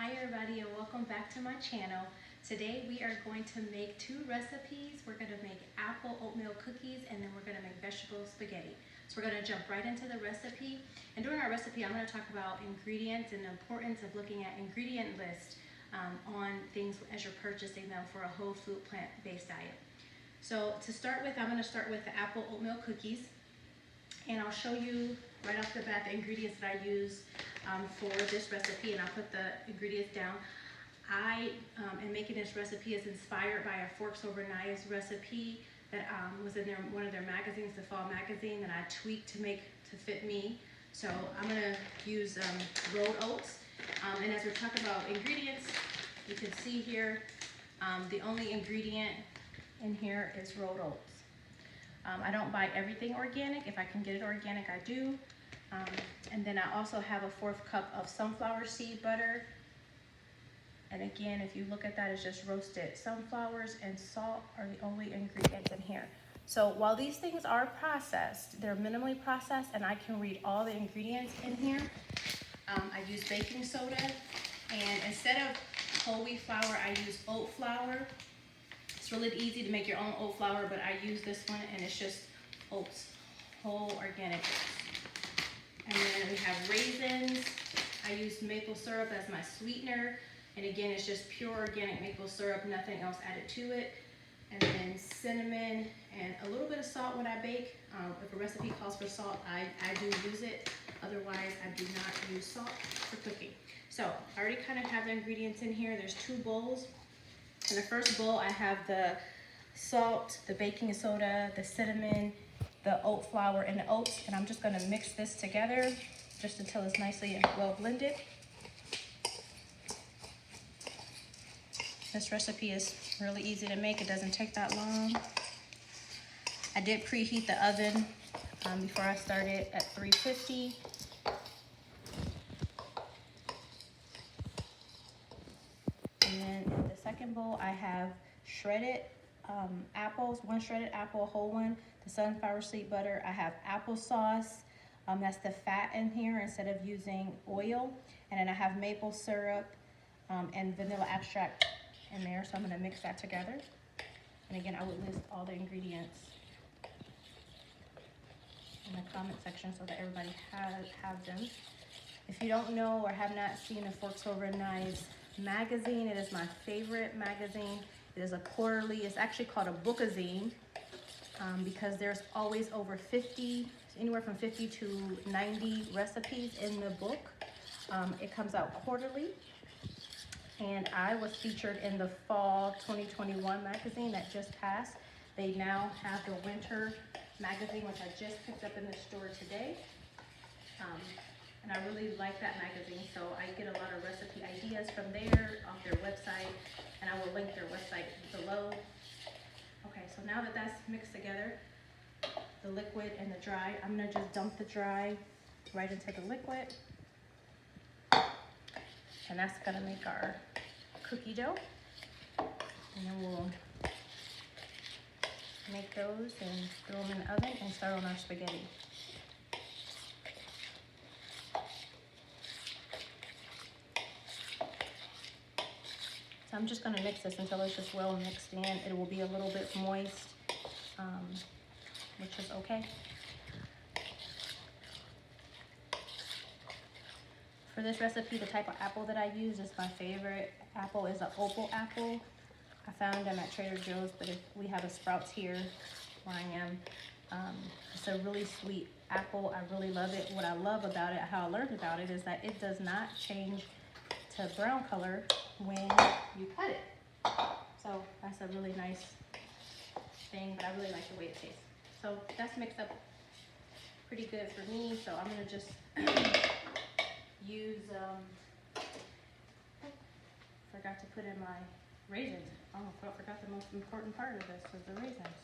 Hi everybody and welcome back to my channel. Today we are going to make two recipes. We're going to make apple oatmeal cookies and then we're going to make vegetable spaghetti. So we're going to jump right into the recipe. And during our recipe I'm going to talk about ingredients and the importance of looking at ingredient lists on things as you're purchasing them for a whole food plant-based diet. So to start with, I'm going to start with the apple oatmeal cookies. And I'll show you right off the bat the ingredients that I use for this recipe, and I'll put the ingredients down. I am making this recipe is inspired by a forks over knives recipe that was in one of their magazines, the fall magazine, that I tweaked to fit me. So I'm gonna use rolled oats. And as we're talking about ingredients, you can see here the only ingredient in here is rolled oats. I don't buy everything organic. If I can get it organic, I do. And then I also have a 1/4 cup of sunflower seed butter. And again, if you look at that, it's just roasted sunflowers, and salt are the only ingredients in here. So while these things are processed, they're minimally processed, and I can read all the ingredients in here. I use baking soda, and instead of whole wheat flour, I use oat flour. It's really easy to make your own oat flour, but I use this one, and it's just oats, whole organic oats. And then we have raisins. I use maple syrup as my sweetener. And again, it's just pure organic maple syrup, nothing else added to it. And then cinnamon and a little bit of salt when I bake. If a recipe calls for salt, I do use it. Otherwise, I do not use salt for cooking. So I already kind of have the ingredients in here. There's 2 bowls. In the first bowl, I have the salt, the baking soda, the cinnamon, the oat flour, and the oats. And I'm just gonna mix this together just until it's nicely and well blended. This recipe is really easy to make. It doesn't take that long. I did preheat the oven before I started at 350. And then in the second bowl, I have shredded apples, 1 shredded apple, a whole one, the sunflower seed butter. I have applesauce, that's the fat in here instead of using oil. And then I have maple syrup and vanilla extract in there, so I'm gonna mix that together. And again, I would list all the ingredients in the comment section so that everybody have them. If you don't know or have not seen the Forks Over Knives magazine, it is my favorite magazine. It is a quarterly, it's actually called a bookazine because there's always over 50, anywhere from 50 to 90 recipes in the book. It comes out quarterly. And I was featured in the fall 2021 magazine that just passed. They now have the winter magazine, which I just picked up in the store today. And I really like that magazine, so I get a lot of recipe ideas from there, off their website, and I will link their website below. Okay, so now that that's mixed together, the liquid and the dry, I'm gonna just dump the dry right into the liquid. And that's gonna make our cookie dough. And then we'll make those and throw them in the oven and start on our spaghetti. So I'm just gonna mix this until it's just well mixed in. It will be a little bit moist, which is okay. For this recipe, the type of apple that I use is my favorite apple is an opal apple. I found them at Trader Joe's, but if we have a Sprouts here where I am. It's a really sweet apple. I really love it. What I love about it, how I learned about it, is that it does not change to brown color when you cut it. So that's a really nice thing, but I really like the way it tastes. So that's mixed up pretty good for me. So I'm gonna just use, forgot to put in my raisins. Oh, I forgot the most important part of this was the raisins.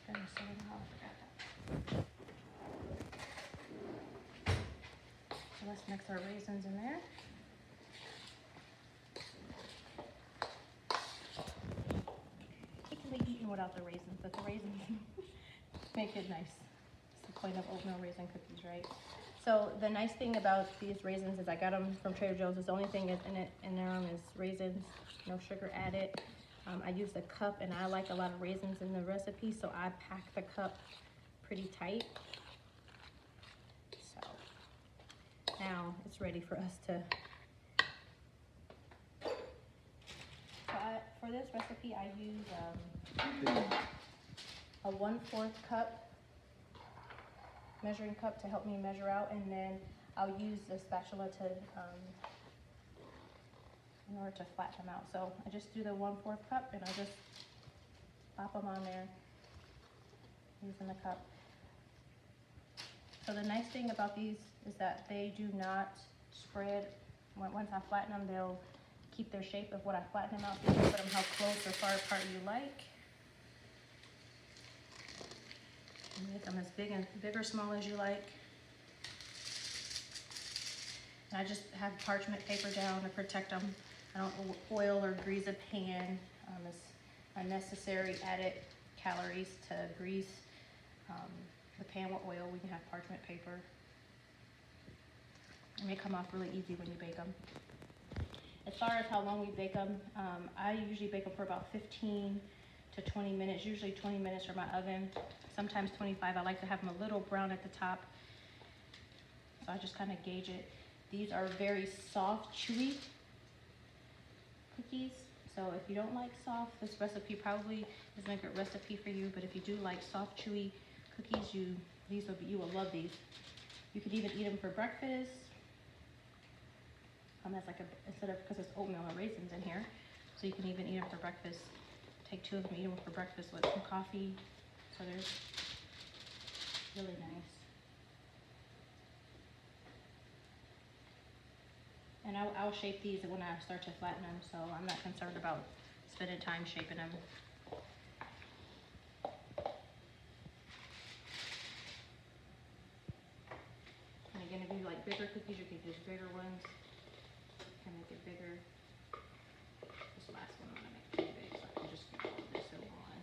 Goodness, I don't know how I forgot that. So let's mix our raisins in there. It can be eaten without the raisins, but the raisins make it nice. It's the point of oatmeal raisin cookies, right? So the nice thing about these raisins is I got them from Trader Joe's. It's the only thing in them is raisins, no sugar added. I used a cup and I like a lot of raisins in the recipe, so I pack the cup pretty tight. So now it's ready for us to. For this recipe, I use a 1/4 cup measuring cup to help me measure out, and then I'll use the spatula to in order to flatten them out. So I just do the 1/4 cup and I just pop them on there using the cup. So the nice thing about these is that they do not spread. Once I flatten them, they'll keep their shape of what I flatten them out. So you can put them how close or far apart you like. And make them as big or small as you like. And I just have parchment paper down to protect them. I don't oil or grease a pan. It's unnecessary added calories to grease the pan with oil. We can have parchment paper. And they come off really easy when you bake them. As far as how long we bake them, I usually bake them for about 15 to 20 minutes, usually 20 minutes for my oven, sometimes 25. I like to have them a little brown at the top, so I just kind of gauge it. These are very soft, chewy cookies, so if you don't like soft, this recipe probably isn't a good recipe for you, but if you do like soft, chewy cookies, you will love these. You could even eat them for breakfast. That's like because it's oatmeal and raisins in here, so you can even eat them for breakfast. Take 2 of them, eat them for breakfast with some coffee. So they're really nice. And I'll shape these when I start to flatten them, so I'm not concerned about spending time shaping them. And again, if you like bigger cookies, you can use bigger ones. Can make it bigger. This last one I'm gonna make too big, so I can just get all of this in one.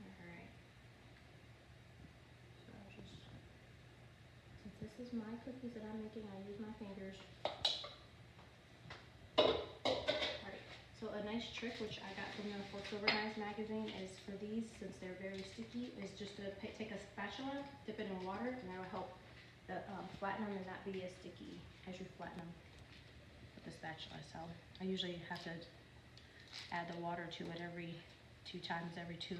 Alright. So since this is my cookies that I'm making, I use my fingers. Alright, so a nice trick which I got from the Forks Over Knives magazine is for these, since they're very sticky, is just to take a spatula, dip it in water, and that'll help flatten them and not be as sticky as you flatten them with the spatula. So I usually have to add the water to it every 2 times every 2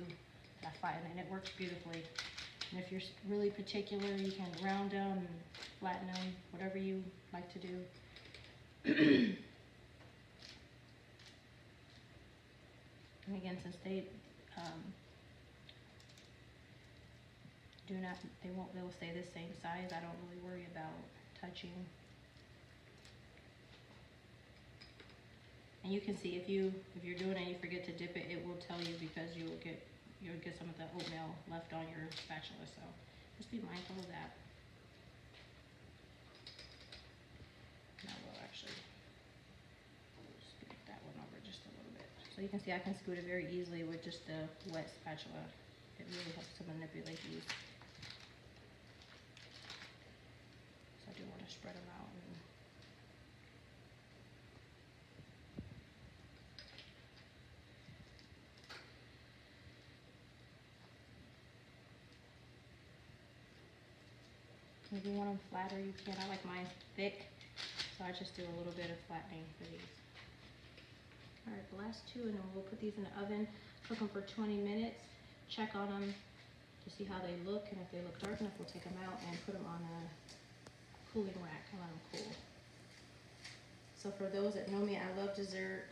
that I flatten, and it works beautifully. And if you're really particular, you can round them and flatten them, whatever you like to do. And again, since they they'll stay the same size, I don't really worry about touching. And you can see if you're doing it and you forget to dip it, it will tell you, because you'll get some of the oatmeal left on your spatula. So just be mindful of that. Now we'll actually scoot that one over just a little bit. So you can see I can scoot it very easily with just the wet spatula. It really helps to manipulate these. So I do want to spread them out. If you want them flatter, you can. I like mine thick, so I just do a little bit of flattening for these. All right, the last 2, and then we'll put these in the oven, cook them for 20 minutes, check on them to see how they look, and if they look dark enough, we'll take them out and put them on a cooling rack and let them cool. So for those that know me, I love dessert.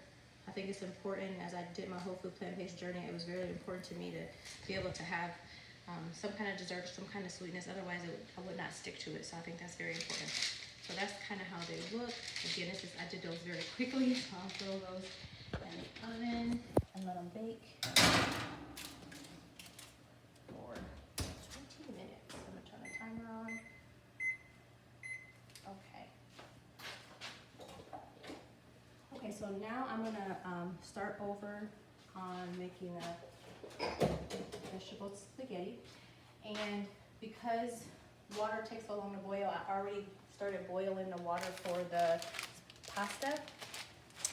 I think it's important. As I did my whole food plant-based journey, it was very important to me to be able to have some kind of dessert, some kind of sweetness. Otherwise, I would not stick to it. So I think that's very important. So that's kind of how they look. Again, I did those very quickly, so I'll throw those in the oven and let them bake for 20 minutes. I'm gonna turn the timer on. Okay, so now I'm gonna start over on making vegetable spaghetti. And because water takes so long to boil, I already started boiling the water for the pasta.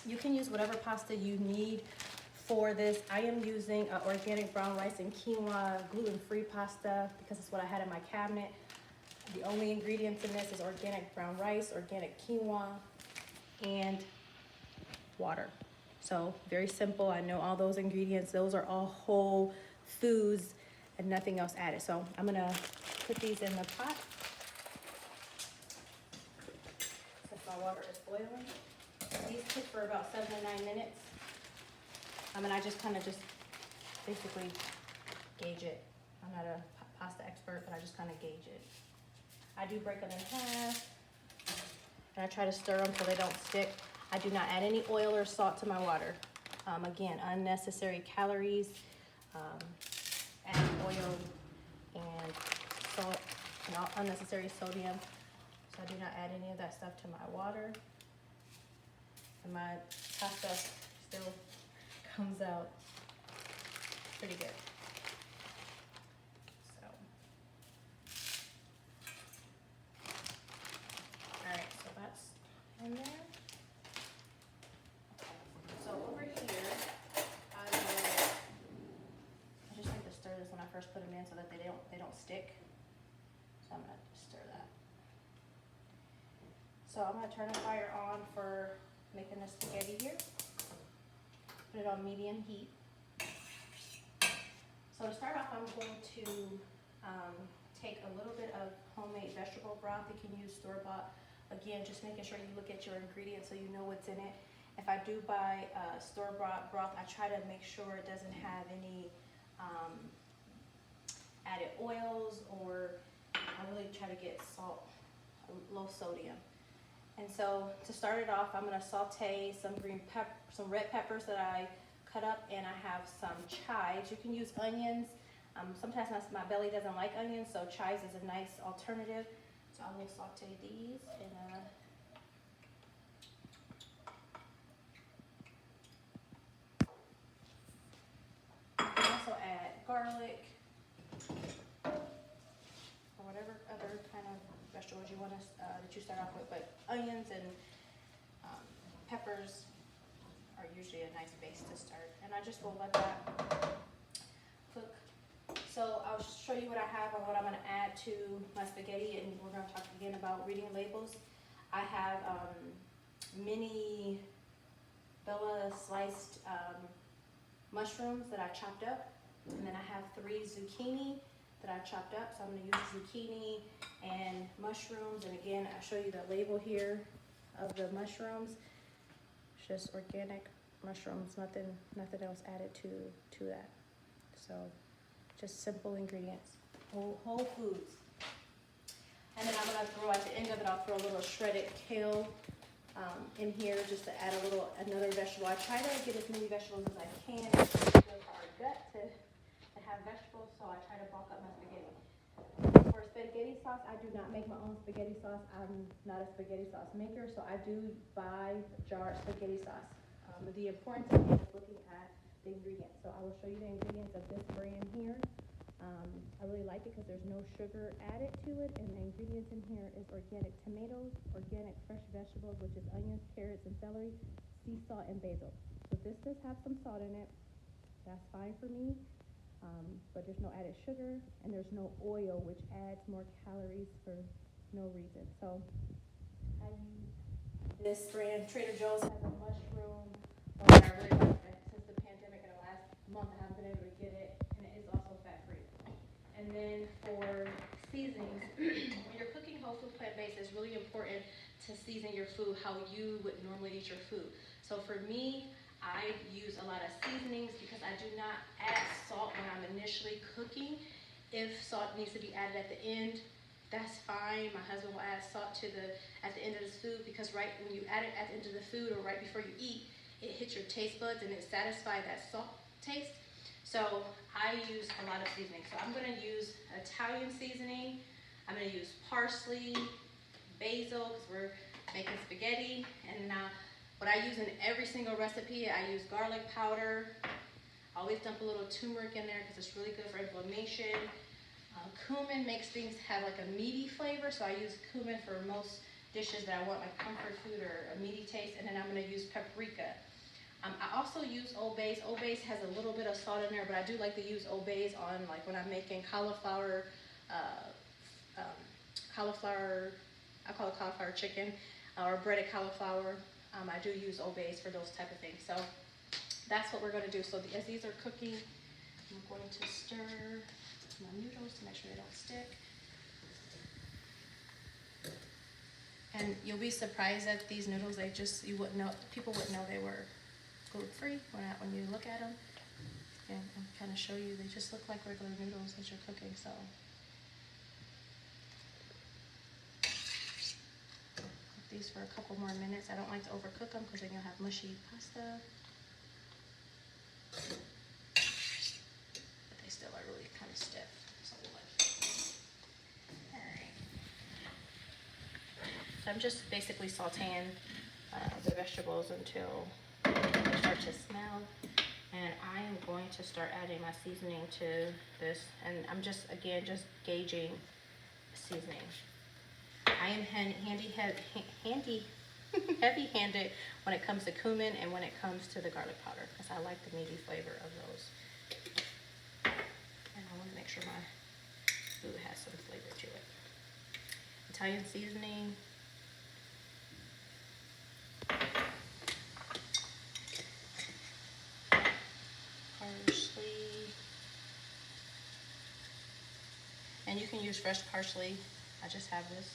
You can use whatever pasta you need for this. I am using organic brown rice and quinoa gluten-free pasta because it's what I had in my cabinet. The only ingredients in this is organic brown rice, organic quinoa, and water. So very simple. I know all those ingredients. Those are all whole foods and nothing else added. So I'm gonna put these in the pot. Since my water is boiling. These cook for about 7 to 9 minutes. And I just kind of basically gauge it. I'm not a pasta expert, but I just kind of gauge it. I do break them in half, and I try to stir them so they don't stick. I do not add any oil or salt to my water. Again, unnecessary calories, add oil and salt and all unnecessary sodium. So I do not add any of that stuff to my water. And my pasta still comes out pretty good. So, all right, so that's in there. So over here, I just like to stir this when I first put them in so that they don't stick. So I'm gonna stir that. So I'm gonna turn the fire on for making the spaghetti here. Put it on medium heat. So to start off, I'm going to take a little bit of homemade vegetable broth. You can use store-bought. Again, just making sure you look at your ingredients so you know what's in it. If I do buy store-bought broth, I try to make sure it doesn't have any added oils, or I really try to get salt, low sodium. And so to start it off, I'm gonna saute some some red peppers that I cut up, and I have some chives. You can use onions. Sometimes my belly doesn't like onions, so chives is a nice alternative. So I'm gonna saute these in you can also add garlic or whatever other kind of vegetables you want to that you start off with, but onions and peppers are usually a nice base to start. And I just will let that cook. So I'll show you what I have and what I'm going to add to my spaghetti, and we're going to talk again about reading labels. I have mini Bella sliced mushrooms that I chopped up, and then I have 3 zucchini that I chopped up. So I'm going to use zucchini and mushrooms, and again I'll show you the label here of the mushrooms. It's just organic mushrooms, nothing else added to that. So just simple ingredients, whole foods. And then I'm going to throw at the end of it, I'll throw a little shredded kale in here just to add another vegetable. I try to get as many vegetables as I can. It's good for our gut to have vegetables, so I try to bulk up my spaghetti. For spaghetti sauce, I do not make my own spaghetti sauce. I'm not a spaghetti sauce maker, so I do buy jarred spaghetti sauce. The important thing is looking at the ingredients. So I will show you the ingredients of this brand here. I really like it because there's no sugar added to it, and the ingredients in here is organic tomatoes, organic fresh vegetables, which is onions, carrots, and celery, sea salt, and basil. So this does have some salt in it. That's fine for me, but there's no added sugar, and there's no oil, which adds more calories for no reason. So I use this brand. Trader Joe's has a mushroom. I really like it. Since the pandemic in the last month, I haven't been able to get it, and it is also fat-free. And then for seasonings, when you're cooking whole food plant-based, it's really important to season your food how you would normally eat your food. So for me, I use a lot of seasonings because I do not add salt when I'm initially cooking. If salt needs to be added at the end, that's fine. My husband will add salt at the end of this food, because right when you add it at the end of the food or right before you eat, it hits your taste buds and it satisfies that salt taste. So I use a lot of seasoning. So I'm going to use Italian seasoning. I'm going to use parsley, basil, because we're making spaghetti. And what I use in every single recipe, I use garlic powder. Always dump a little turmeric in there because it's really good for inflammation. Cumin makes things have like a meaty flavor, so I use cumin for most dishes that I want like comfort food or a meaty taste, and then I'm going to use paprika. I also use Old Bay's. Old Bay's has a little bit of salt in there, but I do like to use Old Bay's on like when I'm making cauliflower, I call it cauliflower chicken, or breaded cauliflower. I do use Old Bay's for those type of things. So that's what we're going to do. So as these are cooking, I'm going to stir my noodles to make sure they don't stick. And you'll be surprised at these noodles. You wouldn't know, people wouldn't know they were gluten-free when you look at them. And I'll kind of show you, they just look like regular noodles as you're cooking, so. Cook these for a couple more minutes. I don't like to overcook them because then you'll have mushy pasta. But they still are really kind of stiff. So alright. So I'm just basically sauteing the vegetables until they start to smell. And I am going to start adding my seasoning to this. And I'm just gauging seasoning. I am heavy-handed when it comes to cumin and when it comes to the garlic powder because I like the meaty flavor of those. And I want to make sure my food has some flavor to it. Italian seasoning. Parsley. And you can use fresh parsley. I just have this.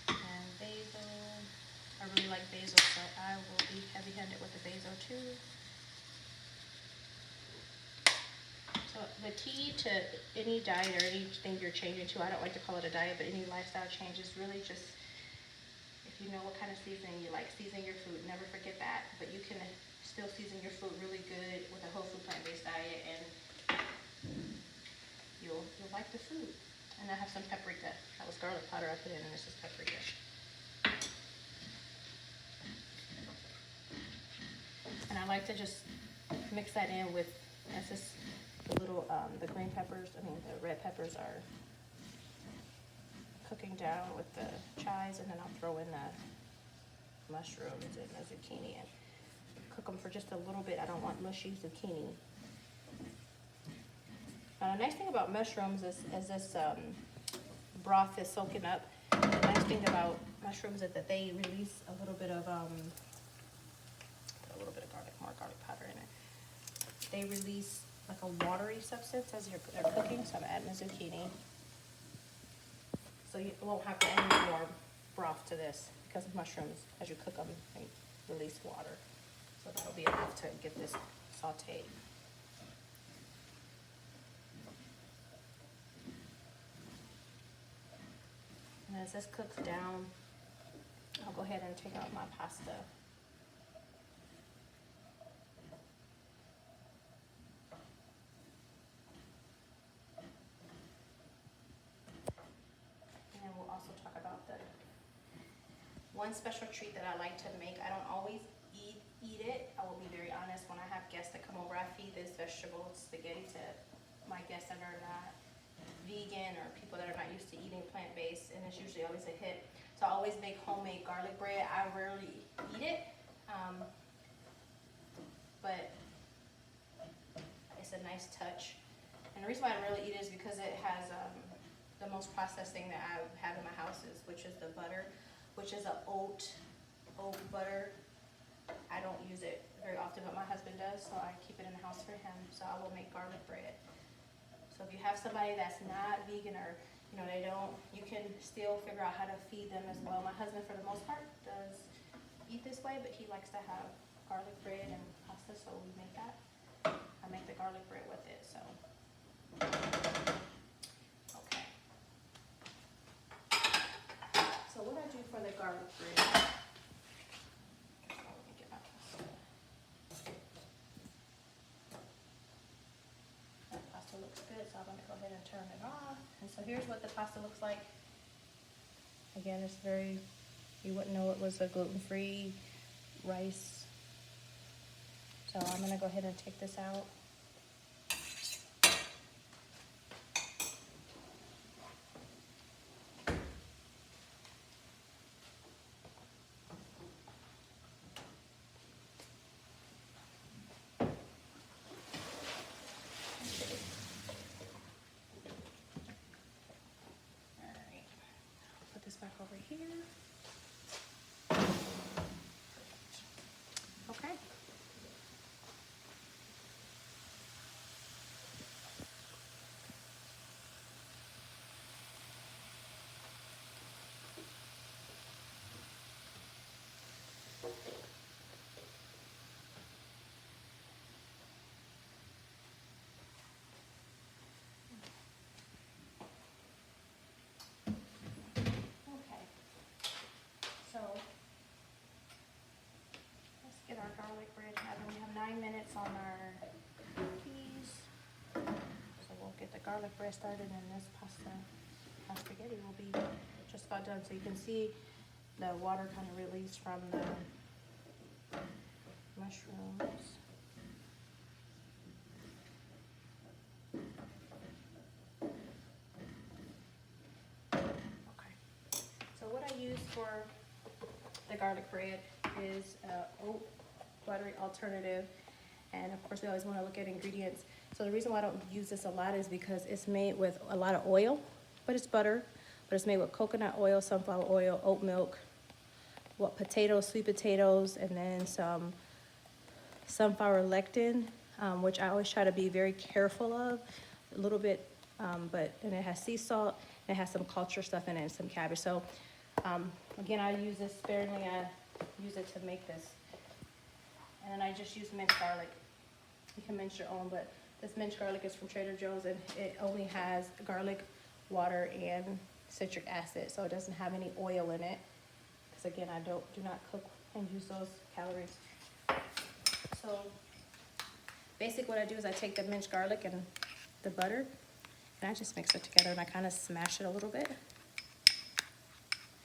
And basil. I really like basil, so I will be heavy-handed with the basil too. So the key to any diet or anything you're changing to, I don't like to call it a diet, but any lifestyle change is really just, if you know what kind of seasoning you like, season your food. Never forget that. But you can still season your food really good with a whole food plant-based diet, and you'll like the food. And I have some paprika. That was garlic powder I put in, and this is paprika. And I like to just mix that in with, that's just the little, the green peppers, the red peppers are cooking down with the chives, and then I'll throw in the mushrooms and the zucchini and cook them for just a little bit. I don't want mushy zucchini. Now the nice thing about mushrooms is as this broth is soaking up, the nice thing about mushrooms is that they release a little bit of more garlic powder in it. They release like a watery substance as they're cooking, so I'm adding the zucchini. So you won't have to add any more broth to this because of mushrooms. As you cook them, they release water. So that'll be enough to get this sauteed. And as this cooks down, I'll go ahead and take out my pasta. And then we'll also talk about the one special treat that I like to make. I don't always eat it. I will be very honest. When I have guests that come over, I feed this vegetable spaghetti to my guests that are not vegan or people that are not used to eating plant-based, and it's usually always a hit. So I always make homemade garlic bread. I rarely eat it, but it's a nice touch. And the reason why I rarely eat it is because it has the most processed thing that I have in my house which is the butter, which is a oat butter. I don't use it very often, but my husband does, so I keep it in the house for him. So I will make garlic bread. So if you have somebody that's not vegan or they don't, you can still figure out how to feed them as well. My husband, for the most part, does eat this way, but he likes to have garlic bread and pasta, so we make that. I make the garlic bread with it, so. Okay. So what I do for the garlic bread, let me get my pasta. That pasta looks good, so I'm going to go ahead and turn it off. And so here's what the pasta looks like. Again, it's you wouldn't know it was a gluten-free rice. So I'm going to go ahead and take this out. back over here. Okay. So let's get our garlic bread having. We have 9 minutes on our cookies. So we'll get the garlic bread started and this our spaghetti will be just about done. So you can see the water kind of released from the mushrooms. Okay. So what I use for the garlic bread is oat buttery alternative, and of course we always want to look at ingredients. So the reason why I don't use this a lot is because it's made with a lot of oil, but it's butter, but it's made with coconut oil, sunflower oil, oat milk, potatoes, sweet potatoes, and then some sunflower lectin, which I always try to be very careful of, a little bit, and it has sea salt, and it has some culture stuff in it, and some cabbage. So again, I use this sparingly. I use it to make this. And then I just use minced garlic. You can mince your own, but this minced garlic is from Trader Joe's, and it only has garlic, water, and citric acid, so it doesn't have any oil in it. Because again, I do not cook and use those calories. So basically what I do is I take the minced garlic and the butter, and I just mix it together, and I kind of smash it a little bit.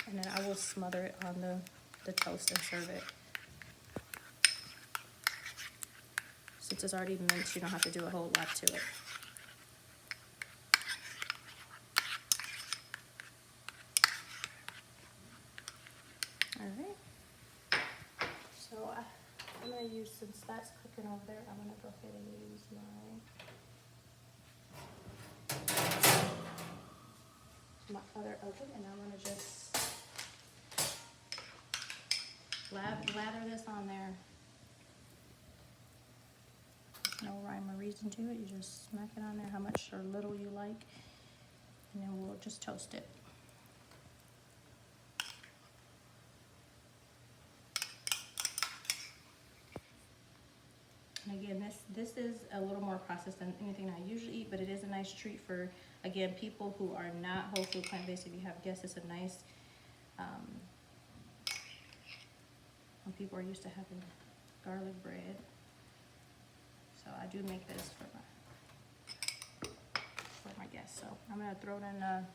And then I will smother it on the toast and serve it. Since it's already minced, you don't have to do a whole lot to it. Alright. So I'm going to use, since that's cooking over there, I'm going to go ahead and use my other oven, and I'm going to just lather this on there. There's no rhyme or reason to it. You just smack it on there how much or little you like, and then we'll just toast it. And again, this is a little more processed than anything I usually eat, but it is a nice treat for, again, people who are not whole food plant-based. If you have guests, it's a nice, when people are used to having garlic bread. So I do make this for my guests. So I'm gonna throw it in a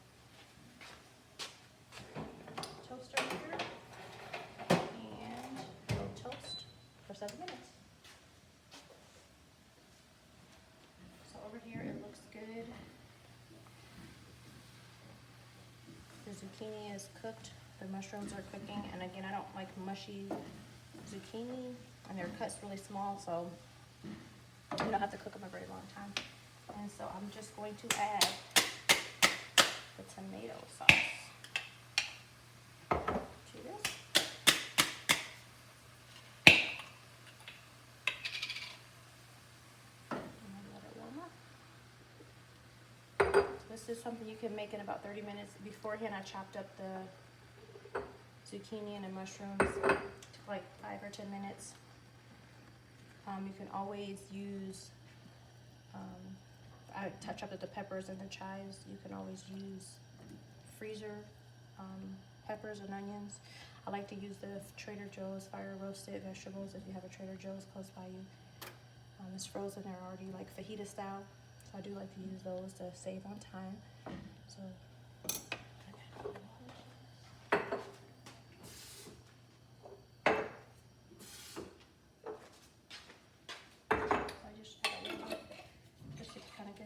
toaster here, and it'll toast for 7 minutes. So over here it looks good. The zucchini is cooked. The mushrooms are cooking, and again, I don't like mushy zucchini, and they're cut really small, so you don't have to cook them a very long time. And so I'm just going to add the tomato sauce to this. And let it warm up. This is something you can make in about 30 minutes. Beforehand, I chopped up the zucchini and the mushrooms. It took like 5 or 10 minutes. You can always use, I touch up with the peppers and the chives. You can always use freezer peppers and onions. I like to use the Trader Joe's fire roasted vegetables if you have a Trader Joe's close by you. It's frozen, they're already like fajita style. So I do like to use those to save on time. So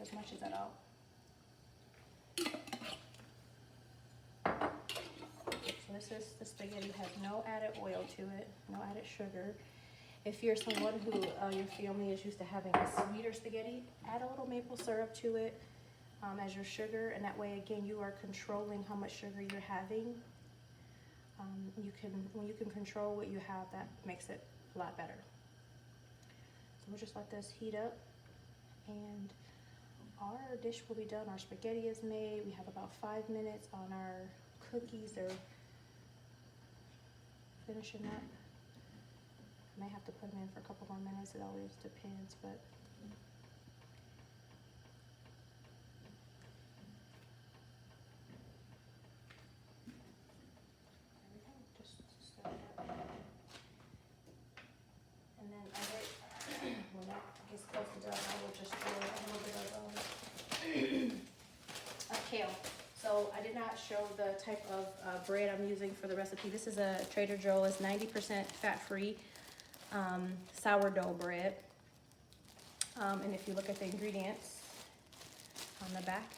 as much as that out. So this is the spaghetti, has no added oil to it, no added sugar. If you're someone who your family is used to having a sweeter spaghetti, add a little maple syrup to it as your sugar, and that way again you are controlling how much sugar you're having When you can control what you have, that makes it a lot better. So we'll just let this heat up, and our dish will be done. Our spaghetti is made. We have about 5 minutes on our cookies. They're finishing up. I may have to put them in for a couple more minutes. It always depends, but there we go. Just stir it up. And then when that gets close to done, I will just throw a little bit of kale. So I did not show the type of bread I'm using for the recipe. This is a Trader Joe's 90% fat-free sourdough bread. And if you look at the ingredients on the back,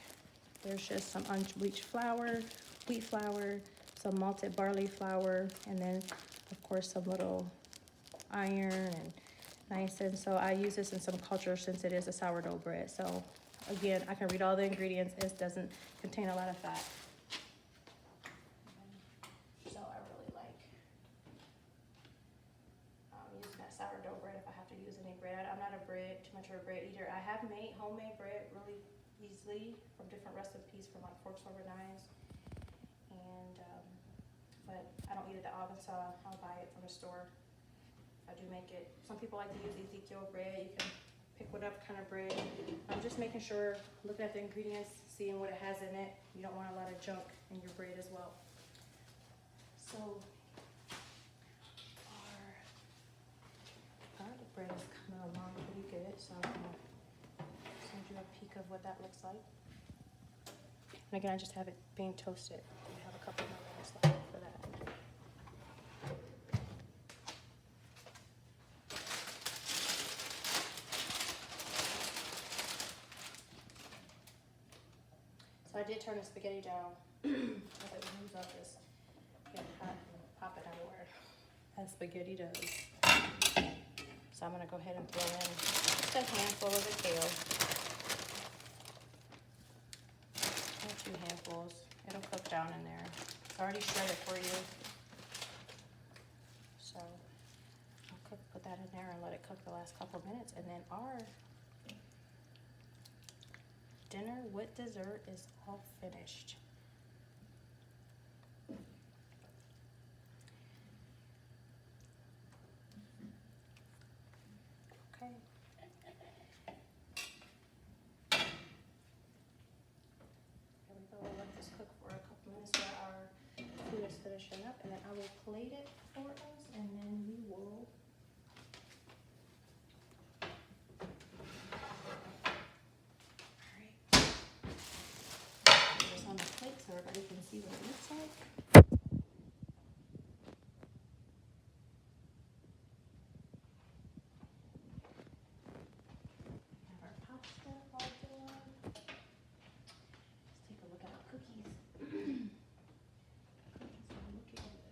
there's just some unbleached flour, wheat flour, some malted barley flour, and then of course some little iron and niacin. So I use this in some culture since it is a sourdough bread. So again, I can read all the ingredients. It doesn't contain a lot of fat. So I really like using that sourdough bread if I have to use any bread. I'm not too much of a bread eater. I have made homemade bread really easily from different recipes from like forks over knives. And, but I don't eat at the oven, so I'll buy it from the store. I do make it. Some people like to use Ezekiel bread. You can pick whatever kind of bread. I'm just making sure, looking at the ingredients, seeing what it has in it. You don't want a lot of junk in your bread as well. So the bread is coming along pretty good. So I'm gonna send you a peek of what that looks like. And again, I just have it being toasted. We have a couple more minutes left for that. So I did turn the spaghetti down as it moves up, it's getting hot and popping everywhere, as spaghetti does. So I'm gonna go ahead and throw in just a handful of the kale. And 2 handfuls. It'll cook down in there. It's already shredded for you. So I'll put that in there and let it cook the last couple of minutes, and then our dinner with dessert is all finished. Okay. There we go. We'll let this cook for a couple minutes while our food is finishing up, and then I will plate it for us, and then we will on the plate so everybody can see what it looks like. We have our pasta all done. Let's take a look at our cookies. Cookies are looking good.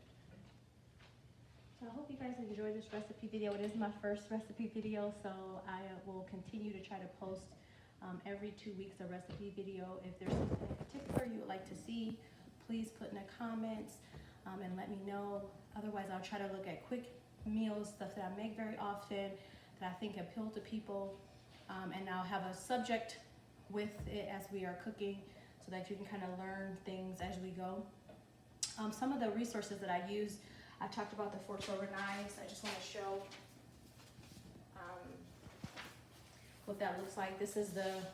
So I hope you guys enjoyed this recipe video. It is my first recipe video, so I will continue to try to post every 2 weeks a recipe video. If there's something in particular you would like to see, please put in the comments and let me know. Otherwise, I'll try to look at quick meals, stuff that I make very often that I think appeal to people, and I'll have a subject with it as we are cooking so that you can kind of learn things as we go. Some of the resources that I use, I talked about the forks over knives. I just want to show what that looks like. This is the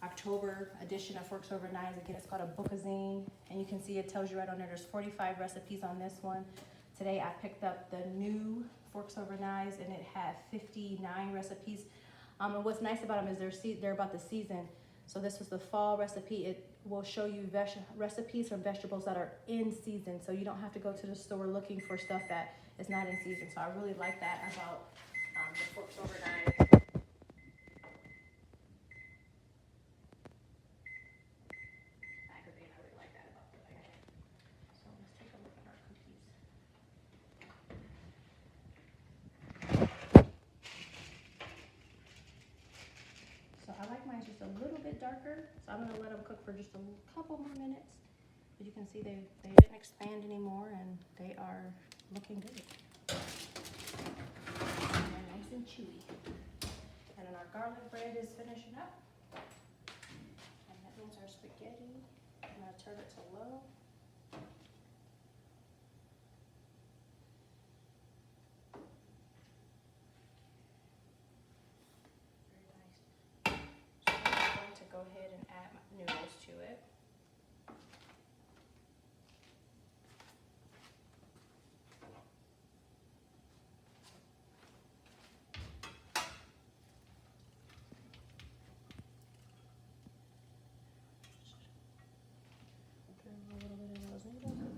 October edition of Forks Over Knives. Again, it's called a bookazine, and you can see it tells you right on there there's 45 recipes on this one. Today I picked up the new Forks Over Knives, and it had 59 recipes. And what's nice about them is they're about the season. So this was the fall recipe. It will show you recipes from vegetables that are in season, so you don't have to go to the store looking for stuff that is not in season. So I really like that about the Forks Over Knives. I like mine just a little bit darker, so I'm going to let them cook for just a couple more minutes, But you can see they didn't expand anymore, and they are looking good. And they're nice and chewy. And then our garlic bread is finishing up. And that means our spaghetti. I'm gonna turn it to low. Go ahead and add my noodles to it. Throw a little bit of those noodles in there.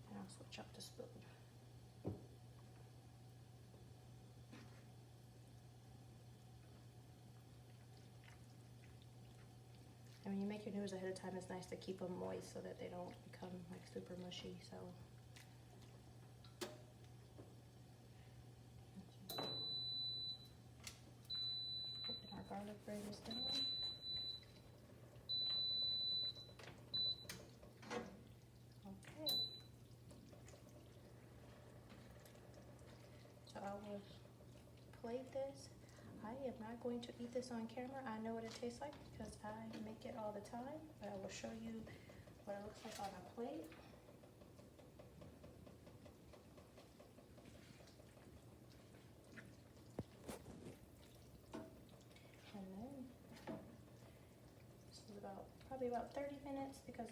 And I'll switch up the spoon. And when you make your noodles ahead of time, it's nice to keep them moist so that they don't become like super mushy. So and our garlic bread is done. Okay. So I will plate this. I am not going to eat this on camera. I know what it tastes like because I make it all the time, but I will show you what it looks like on a plate. And then this is probably about 30 minutes because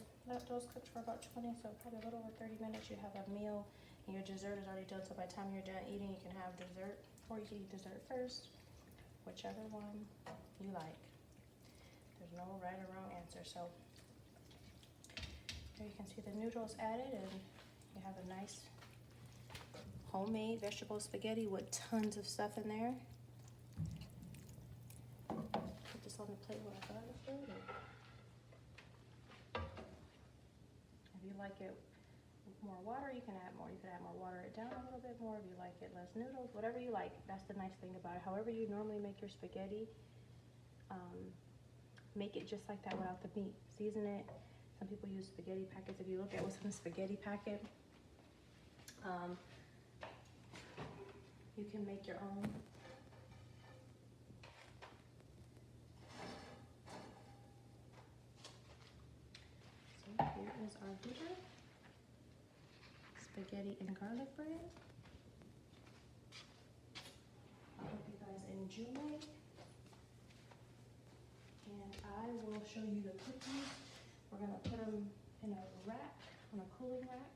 those cooked for about 20, so probably a little over 30 minutes. You have a meal and your dessert is already done, so by the time you're done eating, you can have dessert, or you can eat dessert first. Whichever one you like. There's no right or wrong answer. So here you can see the noodles added, and you have a nice homemade vegetable spaghetti with tons of stuff in there. Put this on the plate with a garlic bread. If you like it with more water, you can add more. You can add more, water it down a little bit more. If you like it less noodles, whatever you like. That's the nice thing about it. However you normally make your spaghetti, make it just like that without the meat. Season it. Some people use spaghetti packets. If you look at what's in the spaghetti packet, you can make your own. So here is our dinner. Spaghetti and garlic bread. I hope you guys enjoy. And I will show you the cookies. We're going to put them in a rack, on a cooling rack.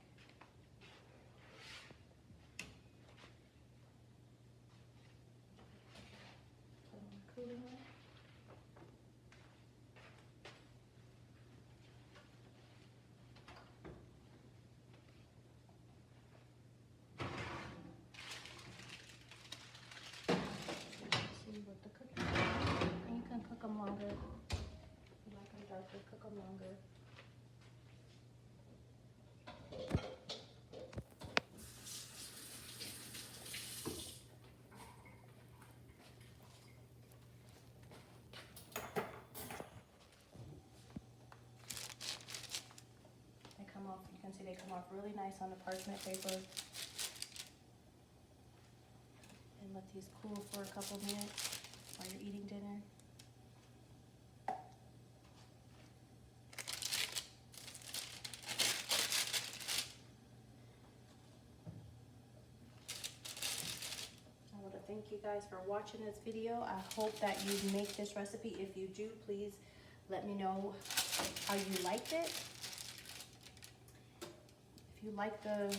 Put them on a cooling rack. With the cookies, and you can cook them longer. If you like them darker, cook them longer. They come off, you can see they come off really nice on the parchment paper. And let these cool for a couple minutes while you're eating dinner. I want to thank you guys for watching this video. I hope that you make this recipe. If you do, please let me know how you liked it. If you like the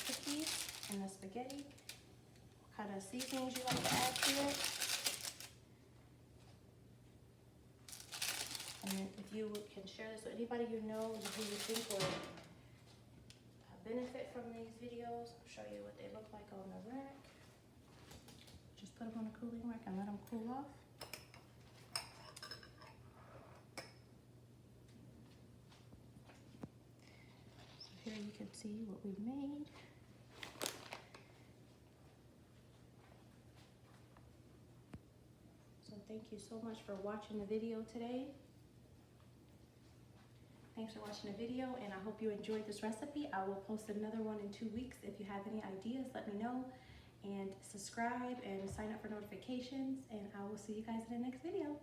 cookies and the spaghetti, what kind of seasonings you like to add to it. And if you can share this with anybody you know who you think would benefit from these videos, I'll show you what they look like on the rack. Just put them on a cooling rack and let them cool off. So here you can see what we made. So Thank you so much for watching the video today. Thanks for watching the video, and I hope you enjoyed this recipe. I will post another one in 2 weeks. If you have any ideas, let me know. And subscribe and sign up for notifications, and I will see you guys in the next video.